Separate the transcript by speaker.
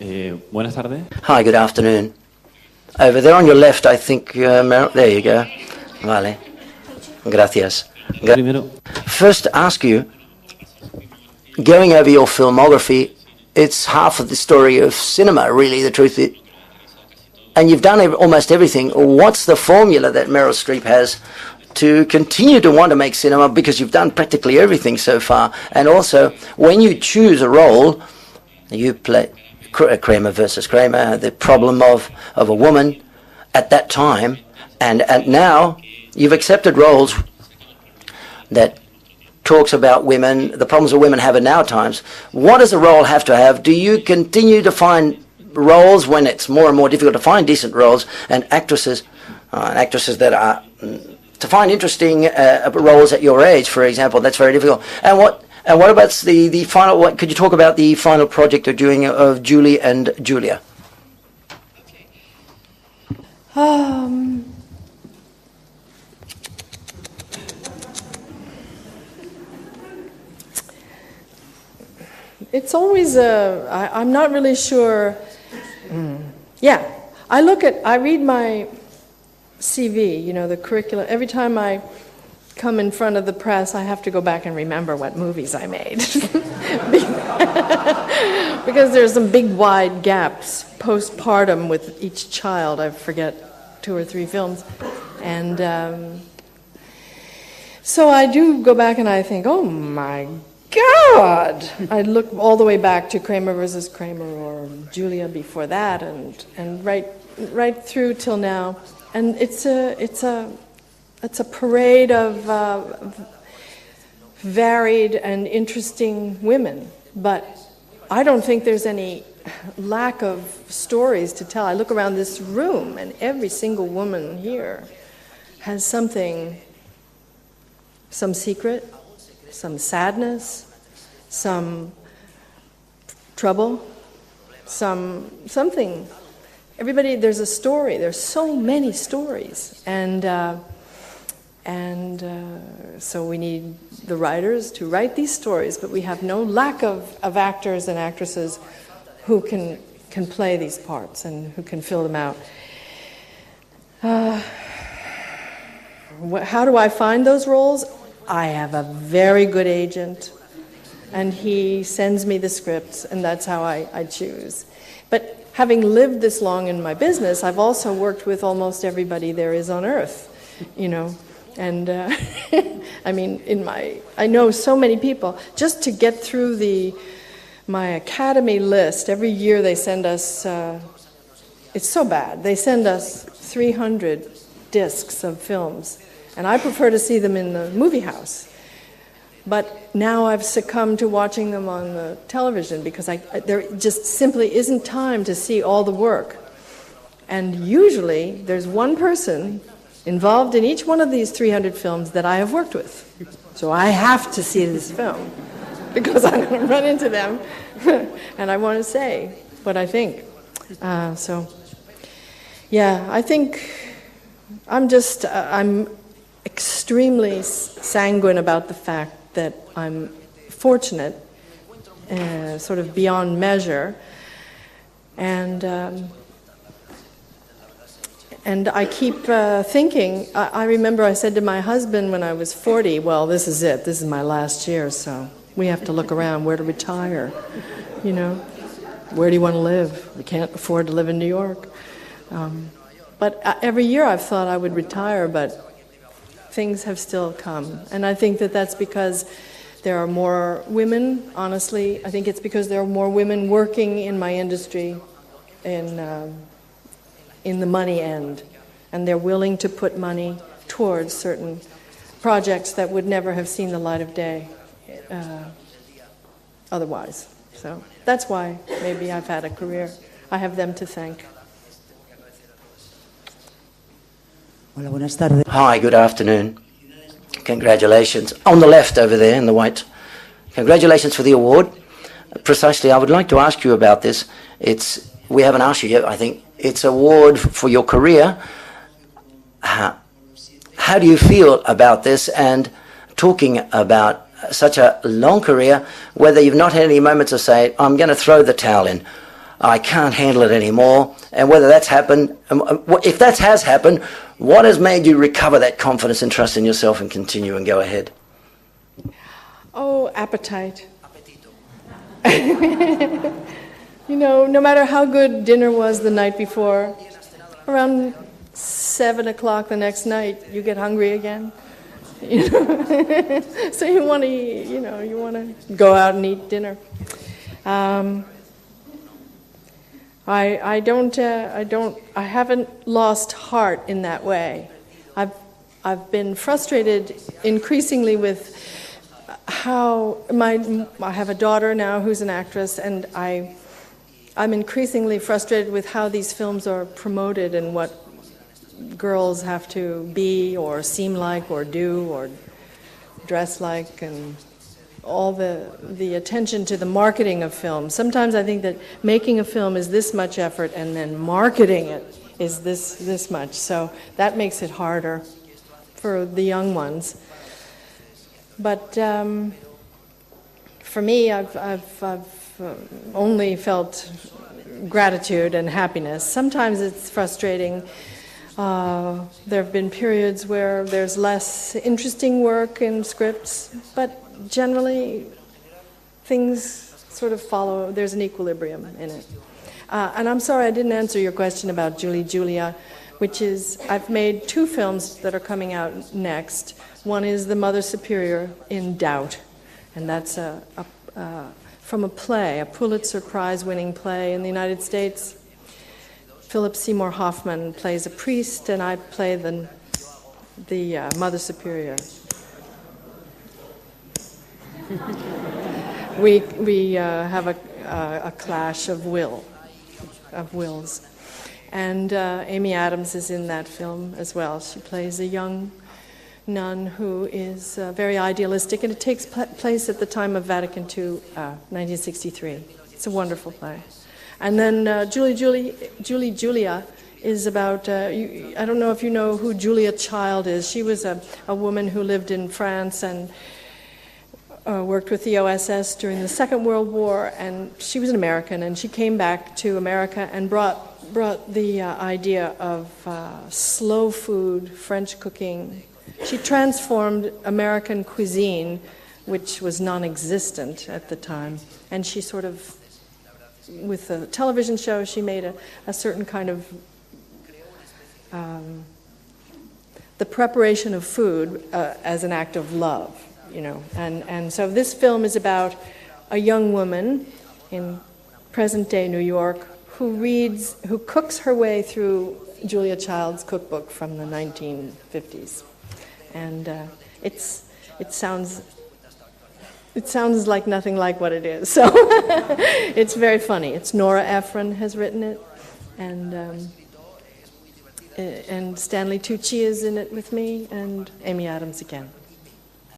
Speaker 1: Buenas tardes.
Speaker 2: Hi, good afternoon. Over there on your left, I think, Meryl, there you go. Vale. Gracias.
Speaker 1: Primero,
Speaker 2: First, to ask you, going over your filmography, it's half of the story of cinema, really, the truth is. And you've done almost everything. What's the formula that Meryl Streep has to continue to want to make cinema, because you've done practically everything so far? And also, when you choose a role, you play Kramer versus Kramer, the problem of a woman at that time, and now you've accepted roles that talks about women, the problems that women have in our times. What does a role have to have? Do you continue to find roles when it's more and more difficult to find decent roles, and actresses that are to find interesting roles at your age, for example? That's very difficult. And what about the final? What could you talk about the final project you're doing of Julie and Julia?
Speaker 3: It's always I'm not really sure. Yeah, I read my CV, you know, the curriculum. Every time I come in front of the press, I have to go back and remember what movies I made. Because there's some big wide gaps postpartum with each child. I forget 2 or 3 films. And so I do go back and I think, oh my God! I look all the way back to Kramer versus Kramer or Julia before that, and right through till now. And it's a parade of varied and interesting women, but I don't think there's any lack of stories to tell. I look around this room, and every single woman here has something, some secret, some sadness, some trouble, something. Everybody, there's a story. There's so many stories, and so we need the writers to write these stories. But we have no lack of actors and actresses who can play these parts and who can fill them out. How do I find those roles? I have a very good agent, and he sends me the scripts, and that's how I choose. But having lived this long in my business, I've also worked with almost everybody there is on earth, you know. And I mean, I know so many people. Just to get through my Academy list, every year they send us, it's so bad, they send us 300 discs of films. And I prefer to see them in the movie house. But now I've succumbed to watching them on the television because there just simply isn't time to see all the work. And usually there's one person involved in each one of these 300 films that I have worked with. So I have to see this film because I'm going to run into them and I want to say what I think. So, yeah, I think I'm extremely sanguine about the fact that I'm fortunate, sort of beyond measure, and I keep thinking. I remember I said to my husband when I was 40, well, this is it. This is my last year, so we have to look around where to retire, you know. Where do you want to live? We can't afford to live in New York. But every year I've thought I would retire, but things have still come. And I think that that's because there are more women, honestly. I think it's because there are more women working in my industry in the money end. And they're willing to put money towards certain projects that would never have seen the light of day otherwise. So that's why maybe I've had a career. I have them to thank.
Speaker 4: Hola, buenas tardes.
Speaker 2: Hi, good afternoon. Congratulations. On the left over there in the white. Congratulations for the award. Precisely, I would like to ask you about this. We haven't asked you yet, I think. It's an award for your career. How do you feel about this, and talking about such a long career, whether you've not had any moments of saying, I'm going to throw the towel in? I can't handle it anymore, and whether that's happened, if that has happened, what has made you recover that confidence and trust in yourself and continue and go ahead?
Speaker 3: Oh, appetite. You know, no matter how good dinner was the night before, around 7 o'clock the next night, you get hungry again. You know? So you want to, you want to go out and eat dinner. I haven't lost heart in that way. I've been frustrated increasingly with how I have a daughter now who's an actress, and I'm increasingly frustrated with how these films are promoted and what girls have to be or seem like or do or dress like, and all the attention to the marketing of films. Sometimes I think that making a film is this much effort and then marketing it is this much. So that makes it harder for the young ones. But for me, I've only felt gratitude and happiness. Sometimes it's frustrating. There have been periods where there's less interesting work in scripts, but generally things sort of follow. There's an equilibrium in it. And I'm sorry I didn't answer your question about Julie Julia, which is, I've made 2 films that are coming out next. One is The Mother Superior in Doubt, and that's from a play, a Pulitzer Prize-winning play in the United States. Philip Seymour Hoffman plays a priest, and I play the Mother Superior. We have a clash of wills, and Amy Adams is in that film as well. She plays a young nun who is very idealistic, and it takes place at the time of Vatican II, 1963. It's a wonderful play. And then Julie Julia is about, I don't know if you know who Julia Child is. She was a woman who lived in France and worked with the OSS during the Second World War, and she was an American, and she came back to America and brought the idea of slow food, French cooking. She transformed American cuisine, which was non-existent at the time, and she sort of, with a television show, she made a certain kind of the preparation of food as an act of love, you know. And so this film is about a young woman in present-day New York who cooks her way through Julia Child's cookbook from the 1950s. And it sounds like nothing like what it is. So it's very funny. It's Nora Ephron has written it, and Stanley Tucci is in it with me, and Amy Adams again.